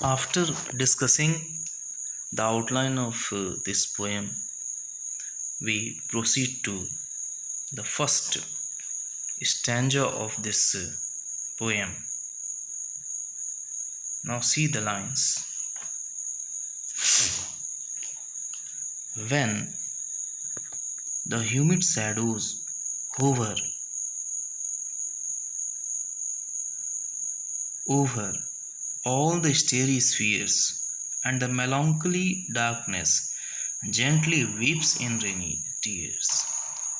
After discussing the outline of this poem, we proceed to the first stanza of this poem. Now, see the lines. When the humid shadows hover over all the starry spheres, and the melancholy darkness gently weeps in rainy tears.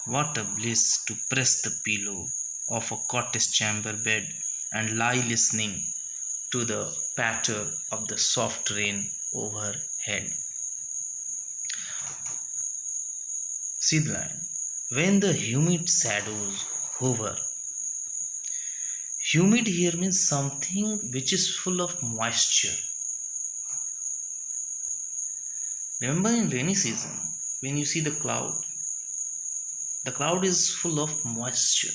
What a bliss to press the pillow of a cottage chamber bed and lie listening to the patter of the soft rain overhead. See the line. When the humid shadows hover. Humid here means something which is full of moisture. Remember in rainy season, when you see the cloud is full of moisture.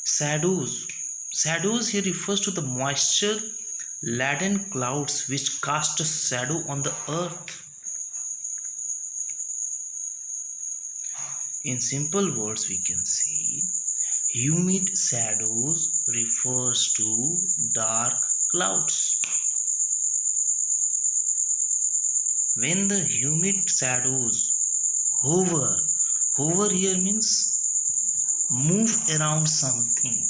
Shadows. Shadows here refers to the moisture laden clouds which cast a shadow on the earth. In simple words, we can say humid shadows refers to dark clouds. When the humid shadows hover, hover here means move around something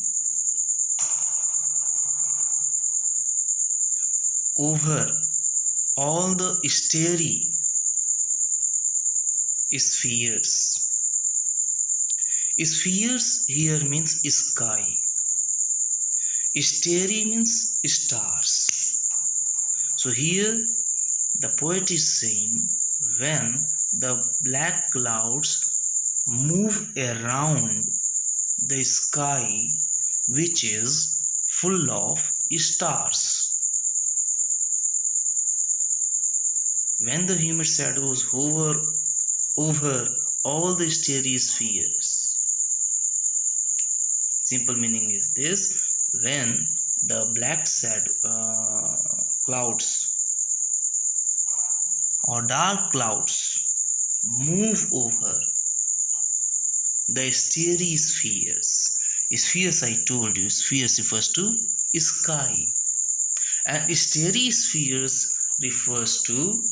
over all the starry spheres. Spheres here means sky. Starry means stars. So here the poet is saying when the black clouds move around the sky which is full of stars. When the humid shadows hover over all the starry spheres. Simple meaning is this: when the black clouds or dark clouds move over the starry spheres. Spheres, I told you, spheres refers to sky, and starry spheres refers to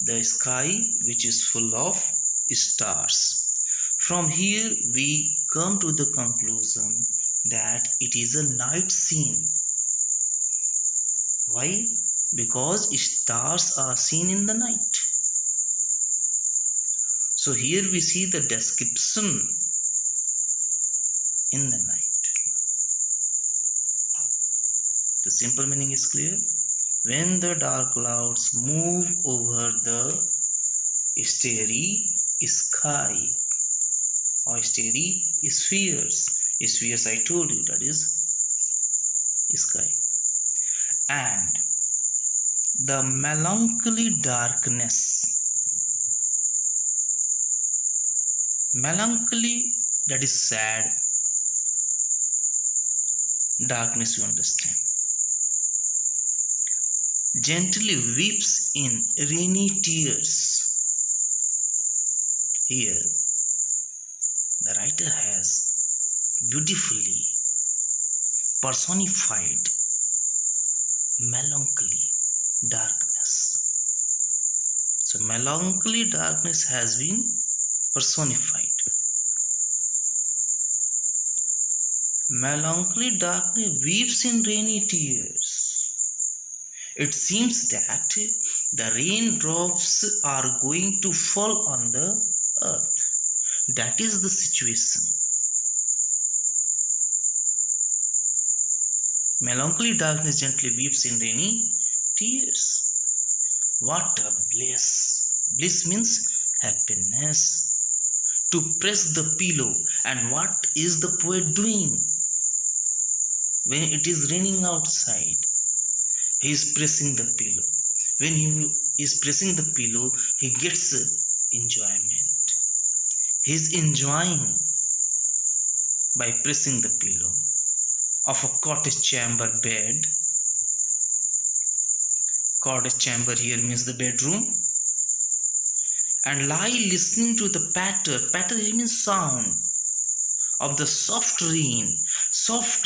the sky which is full of stars. From here we come to the conclusion that it is a night scene. Why? Because stars are seen in the night. So here we see the description in the night. The simple meaning is clear. When the dark clouds move over the starry sky or starry spheres. Spheres, I told you, that is sky. And the melancholy darkness. Melancholy, that is sad. Darkness, you understand. Gently weeps in rainy tears. Here, the writer has beautifully personified melancholy, darkness. So, melancholy darkness has been personified. Melancholy darkness weeps in rainy tears. It seems that the raindrops are going to fall on the earth. That is the situation. Melancholy darkness gently weeps in rainy tears. What a bliss! Bliss means happiness. To press the pillow. And what is the poet doing? When it is raining outside, he is pressing the pillow. When he is pressing the pillow, he gets enjoyment. He is enjoying by pressing the pillow of a cottage chamber bed Cottage chamber here means the bedroom. And lie listening to the patter. Patter here means sound of the soft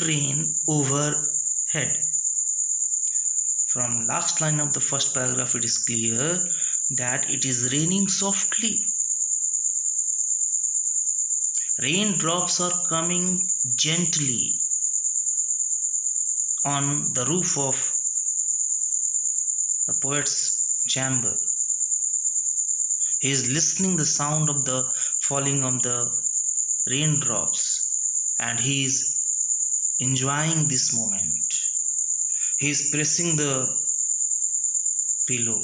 rain overhead. From last line of the first paragraph, it is clear that it is raining softly. Raindrops are coming gently on the roof of the poet's chamber. He is listening the sound of the falling of the raindrops, and he is enjoying this moment. He is pressing the pillow.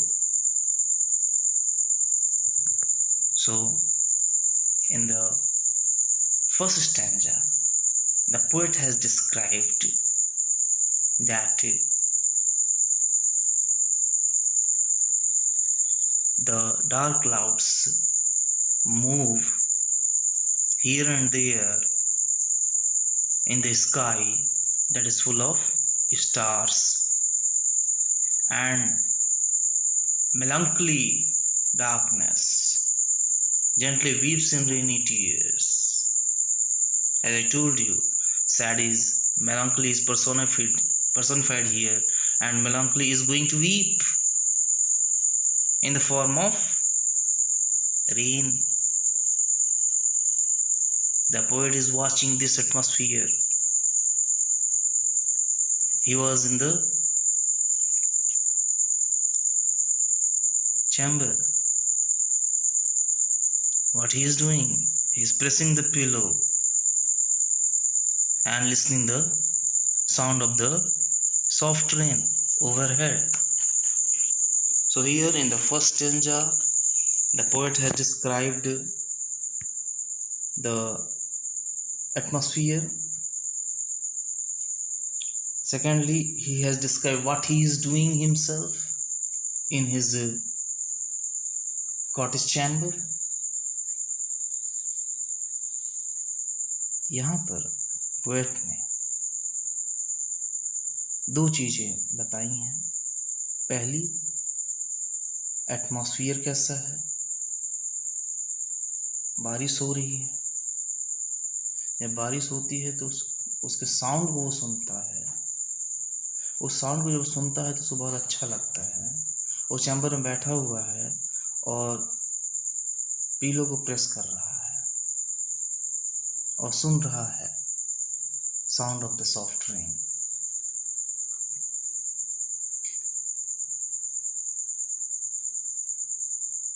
So, in the first stanza, the poet has described that the dark clouds move here and there in the sky that is full of stars, and melancholy darkness gently weeps in rainy tears. As I told you, sad is melancholy is personified here, and melancholy is going to weep in the form of rain. The poet is watching this atmosphere. He was in the chamber. What he is doing? He is pressing the pillow and listening the sound of the soft rain overhead. So here in the first stanza, the poet has described the atmosphere. Secondly, he has described what he is doing himself in his cottage chamber. यहाँ पर poet ने दो चीजें बताई हैं. पहली, atmosphere कैसा है. बारिश हो रही है. जब बारिश होती है तो उसके साउंड को वो सुनता है. उस साउंड को जब सुनता है तो उसको बहुत अच्छा लगता है. वो चैम्बर में बैठा हुआ है और पीलो को प्रेस कर रहा है और सुन रहा है sound of the soft rain.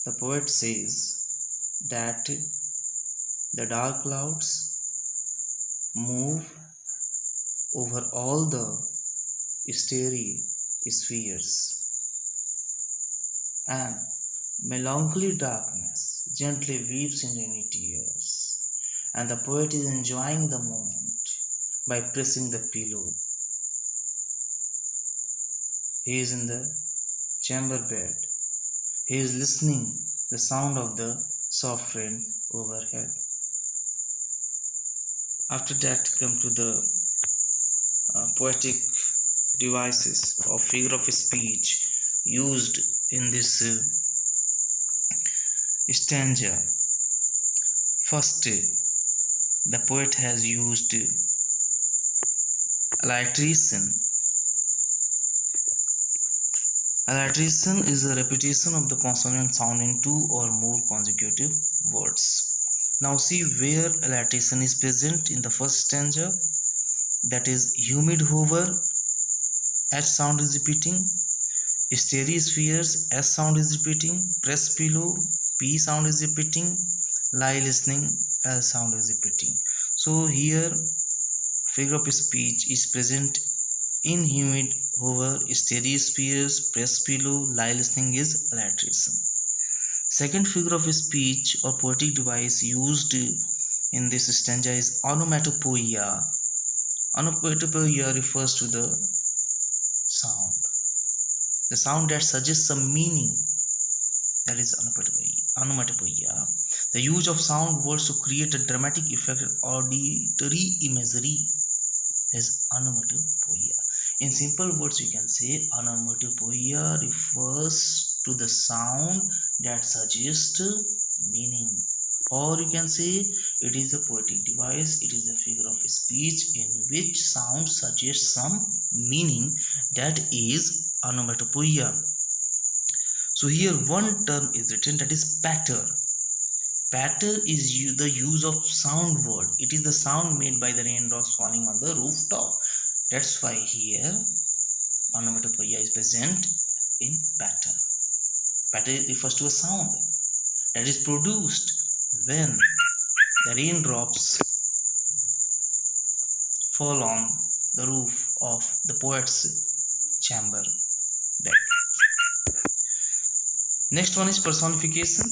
The poet says that the dark clouds move over all the starry spheres, and melancholy darkness gently weeps in rainy tears, and the poet is enjoying the moment by pressing the pillow. He is in the chamber bed. He is listening the sound of the soft rain overhead. After that, come to the poetic devices or figure of speech used in this stanza. First, the poet has used alliteration. Alliteration is a repetition of the consonant sound in two or more consecutive words. Now see where alliteration is present in the first stanza. That is humid hover, H sound is repeating. Starry spheres, S sound is repeating. Press pillow, P sound is repeating. Lie listening, L sound is repeating. So here figure of speech is present in humid hover, starry spheres, press pillow, lie listening is alliteration. Second figure of speech or poetic device used in this stanza is onomatopoeia. Onomatopoeia refers to the sound that suggests some meaning. That is onomatopoeia. The use of sound words to create a dramatic effect or auditory imagery is onomatopoeia. In simple words, we can say onomatopoeia refers to the sound that suggests meaning. Or you can say it is a poetic device, it is a figure of speech in which sound suggests some meaning, that is onomatopoeia. So here one term is written, that is patter. Patter is the use of sound word. It is the sound made by the raindrops falling on the rooftop. That's why here onomatopoeia is present in patter. Patter refers to a sound that is produced when the raindrops fall on the roof of the poet's chamber bed. Next one is personification.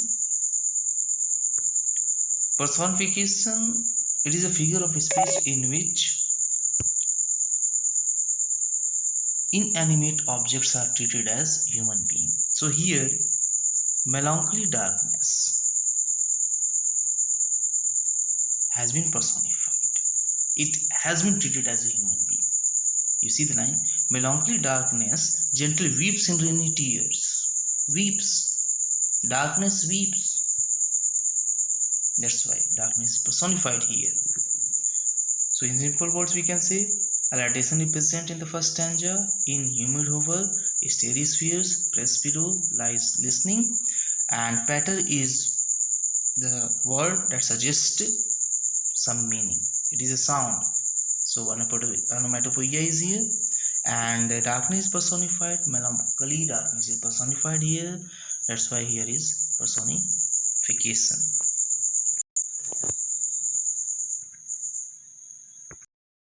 Personification, it is a figure of speech in which inanimate objects are treated as human beings. So here, melancholy darkness has been personified. It has been treated as a human being. You see the line? Melancholy darkness gently weeps in rainy tears. Weeps. Darkness weeps. That's why darkness is personified here. So in simple words, we can say allotation is present in the first stanza. In humid hover, stereospheres, press below, lies listening, and patter is the word that suggests some meaning. It is a sound. So onomatopoeia is here, and darkness is personified. Melancholy darkness is personified here. That's why here is personification.